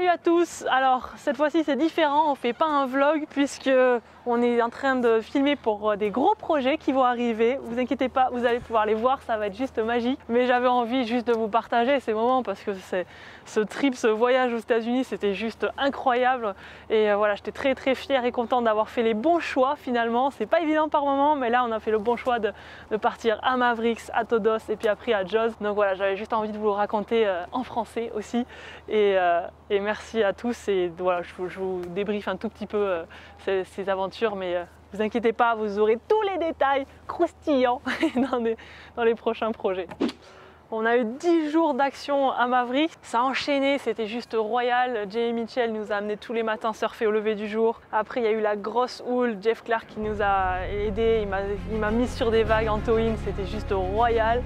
Salut à tous. Alors cette fois-ci c'est différent, on fait pas un vlog puisque on est en train de filmer pour des gros projets qui vont arriver. Vous inquiétez pas, vous allez pouvoir les voir, ça va être juste magique. Mais j'avais envie juste de vous partager ces moments parce que ce voyage aux États-Unis, c'était juste incroyable. Et voilà, j'étais très fière et contente d'avoir fait les bons choix finalement. C'est pas évident par moment, mais là on a fait le bon choix de partir à Mavericks, à Todos et puis après à Jaws. Donc voilà, j'avais juste envie de vous le raconter en français aussi. Et merci à tous. Et voilà, je vous débriefe un tout petit peu ces aventures, mais vous inquiétez pas, vous aurez tous les détails croustillants dans les prochains projets. On a eu 10 jours d'action à Mavericks, ça a enchaîné, c'était juste royal. Jamie Mitchell nous a amené tous les matins surfer au lever du jour. Après il y a eu la grosse houle, Jeff Clark qui nous a aidés, il m'a mis sur des vagues en tow-in, c'était juste royal.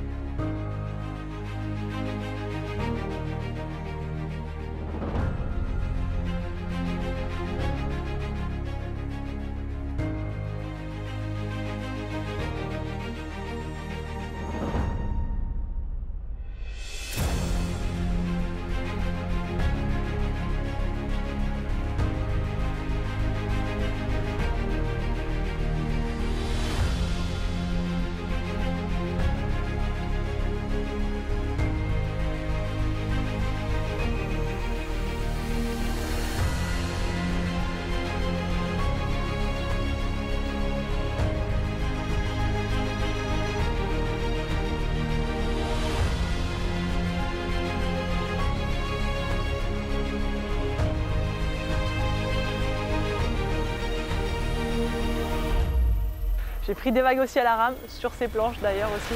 J'ai pris des vagues aussi à la rame, sur ces planches d'ailleurs aussi.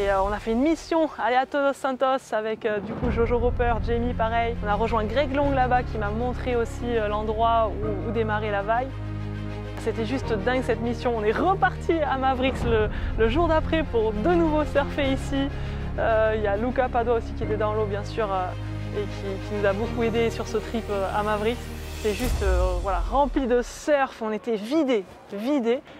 Et on a fait une mission, aller à Todos Santos avec du coup Jojo Roper, Jamie pareil. On a rejoint Greg Long là-bas qui m'a montré aussi l'endroit où démarrer la vague. C'était juste dingue cette mission. On est reparti à Mavericks le jour d'après pour de nouveau surfer ici. Il y a Luca Padua aussi qui était dans l'eau bien sûr et qui nous a beaucoup aidé sur ce trip à Mavericks. C'est juste voilà, rempli de surf, on était vidés.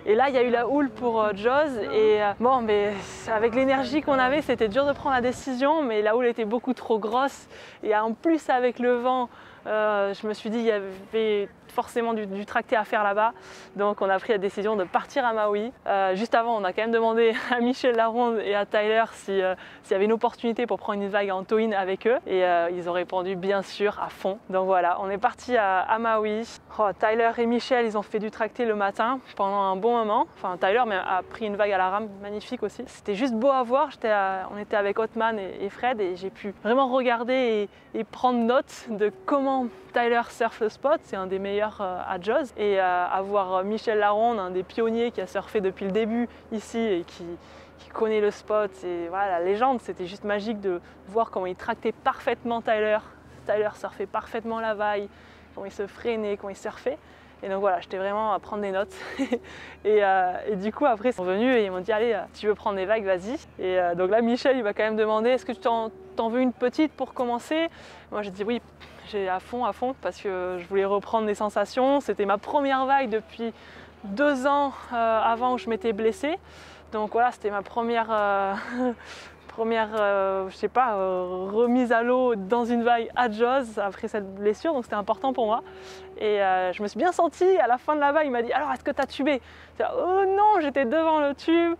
Et là, il y a eu la houle pour Jaws. Et bon, mais avec l'énergie qu'on avait, c'était dur de prendre la décision, mais la houle était beaucoup trop grosse. Et en plus, avec le vent, je me suis dit qu'il y avait forcément du tracté à faire là-bas. Donc on a pris la décision de partir à Maui. Juste avant, on a quand même demandé à Michel Laronde et à Tyler s'il y avait une opportunité pour prendre une vague en tow-in avec eux. Et ils ont répondu bien sûr à fond. Donc voilà, on est parti à Maui. Oh, Tyler et Michel, ils ont fait du tracté le matin pendant un bon moment. Enfin, Tyler a pris une vague à la rame, magnifique aussi. C'était juste beau à voir. On était avec Othman et Fred et j'ai pu vraiment regarder et prendre note de comment Tyler surfe le spot. C'est un des meilleurs à Jaws. Et avoir Michel Laronde, un des pionniers qui a surfé depuis le début ici et qui connaît le spot. Et voilà, la légende, c'était juste magique de voir comment il tractait parfaitement Tyler. Tyler surfait parfaitement la vague, comment il se freinait, comment il surfait. Et donc voilà, j'étais vraiment à prendre des notes. et du coup, après, ils sont venus et ils m'ont dit allez, tu veux prendre des vagues, vas-y. Et donc là, Michel, il m'a quand même demandé est-ce que tu t'en veux une petite pour commencer? Moi, j'ai dit oui, j'ai à fond, parce que je voulais reprendre des sensations. C'était ma première vague depuis 2 ans avant que je m'étais blessée. Donc voilà, c'était ma première je sais pas, remise à l'eau dans une vague à Jaws après cette blessure, donc c'était important pour moi. Et je me suis bien sentie, à la fin de la vague, il m'a dit alors est-ce que tu as tubé? Oh non, j'étais devant le tube.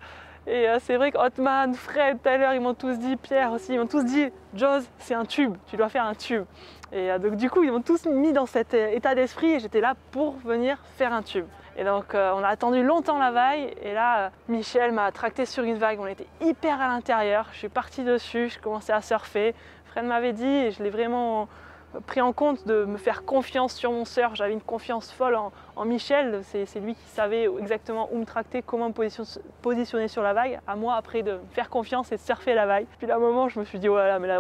Et c'est vrai que Othman, Fred, Tyler, ils m'ont tous dit, Pierre aussi, ils m'ont tous dit Jaws, c'est un tube, tu dois faire un tube. Et donc du coup, ils m'ont tous mis dans cet état d'esprit et j'étais là pour venir faire un tube. Et donc on a attendu longtemps la vague et là Michel m'a tracté sur une vague, on était hyper à l'intérieur, je suis partie dessus, je commençais à surfer. Fred m'avait dit et je l'ai vraiment pris en compte de me faire confiance sur mon surf. J'avais une confiance folle en Michel, c'est lui qui savait exactement où me tracter, comment me positionner sur la vague. À moi après de me faire confiance et de surfer la vague. Puis à un moment je me suis dit, oh là là, mais là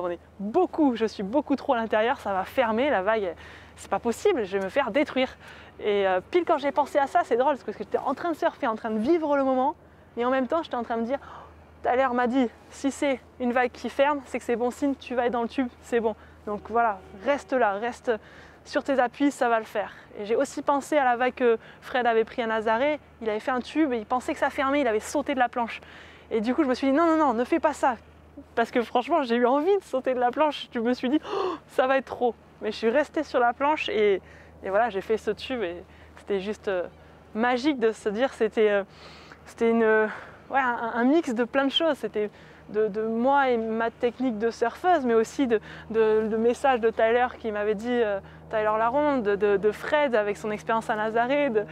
je suis beaucoup trop à l'intérieur, ça va fermer la vague, c'est pas possible, je vais me faire détruire. Et pile quand j'ai pensé à ça, c'est drôle parce que j'étais en train de surfer, en train de vivre le moment, mais en même temps j'étais en train de dire, Tyler m'a dit, si c'est une vague qui ferme, c'est que c'est bon signe, tu vas être dans le tube, c'est bon. Donc voilà, reste là, reste sur tes appuis, ça va le faire. Et j'ai aussi pensé à la vague que Fred avait pris à Nazaré, il avait fait un tube et il pensait que ça fermait, il avait sauté de la planche. Et du coup je me suis dit, non, non, non, ne fais pas ça. Parce que franchement, j'ai eu envie de sauter de la planche, je me suis dit, oh, ça va être trop. Mais je suis restée sur la planche et voilà, j'ai fait ce tube et c'était juste magique de se dire, c'était un mix de plein de choses. C'était de moi et ma technique de surfeuse, mais aussi de messages de Tyler qui m'avait dit, Tyler Laronde, de Fred avec son expérience à Nazaré, de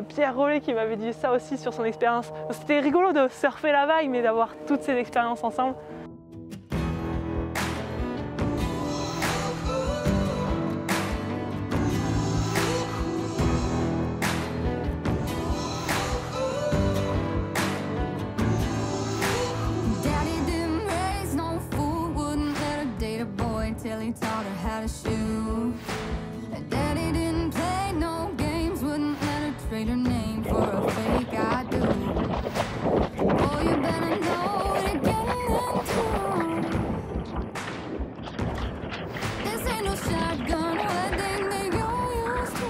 Pierre Rollet qui m'avait dit ça aussi sur son expérience. C'était rigolo de surfer la vague, mais d'avoir toutes ces expériences ensemble. He taught her how to shoot. Daddy didn't play no games, wouldn't let her trade her name for a fake I do. Oh, you better know what you're getting into. This ain't no shotgun wedding that you're used to.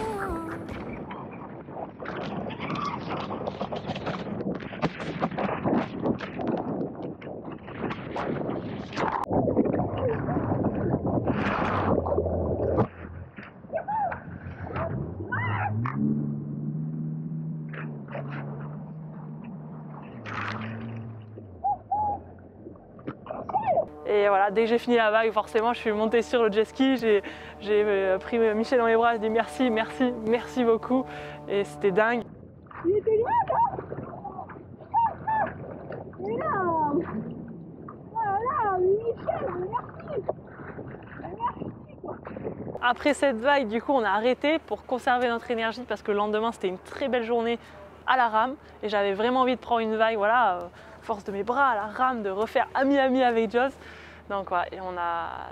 Et voilà, dès que j'ai fini la vague, forcément, je suis montée sur le jet ski, j'ai pris Michel dans les bras, j'ai dit merci, merci, merci beaucoup. Et c'était dingue. Il était grave, hein? Énorme! Voilà, Michel, merci! Après cette vague, du coup, on a arrêté pour conserver notre énergie parce que le lendemain, c'était une très belle journée à la rame. Et j'avais vraiment envie de prendre une vague, voilà, force de mes bras à la rame, de refaire ami-ami avec Joss. Donc voilà, et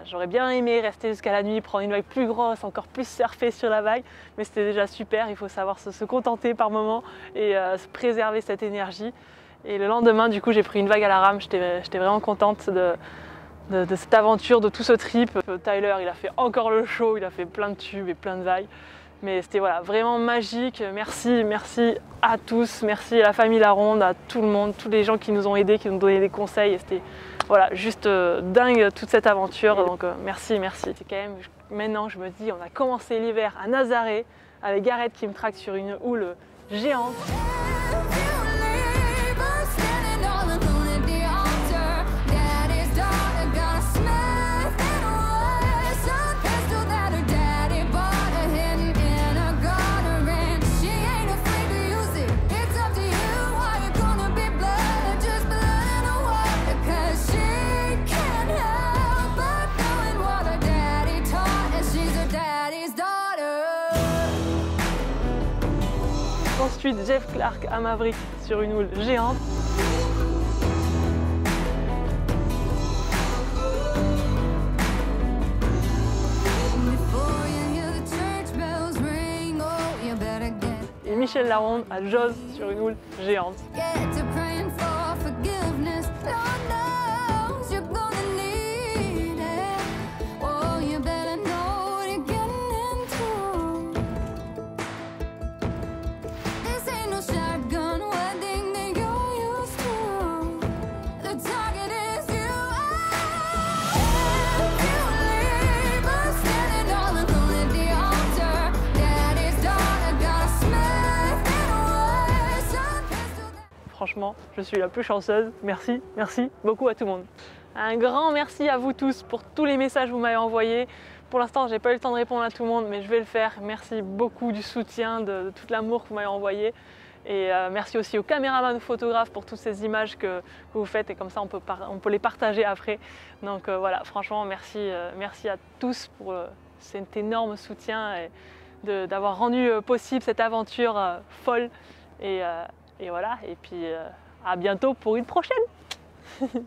j'aurais bien aimé rester jusqu'à la nuit, prendre une vague plus grosse, encore plus surfer sur la vague, mais c'était déjà super, il faut savoir se contenter par moment et se préserver cette énergie. Et le lendemain, du coup, j'ai pris une vague à la rame, j'étais vraiment contente de cette aventure, de tout ce trip. Tyler, il a fait encore le show, il a fait plein de tubes et plein de vagues. Mais c'était voilà, vraiment magique. Merci, merci à tous, merci à la famille Laronde, à tout le monde, tous les gens qui nous ont aidés, qui nous ont donné des conseils. Et c'était voilà, juste dingue toute cette aventure. Donc merci, merci. C'est quand même, maintenant je me dis, on a commencé l'hiver à Nazaré avec Gareth qui me traque sur une houle géante. Ensuite, Jeff Clark à Maverick sur une houle géante. Et Michel Laronde à Joss sur une houle géante. Franchement, je suis la plus chanceuse. Merci, merci beaucoup à tout le monde. Un grand merci à vous tous pour tous les messages que vous m'avez envoyés. Pour l'instant, j'ai pas eu le temps de répondre à tout le monde, mais je vais le faire. Merci beaucoup du soutien, de tout l'amour que vous m'avez envoyé. Et merci aussi aux caméramans ou photographes pour toutes ces images que vous faites et comme ça on peut les partager après. Donc voilà, franchement merci, merci à tous pour cet énorme soutien et d'avoir rendu possible cette aventure folle. Et voilà, et puis à bientôt pour une prochaine.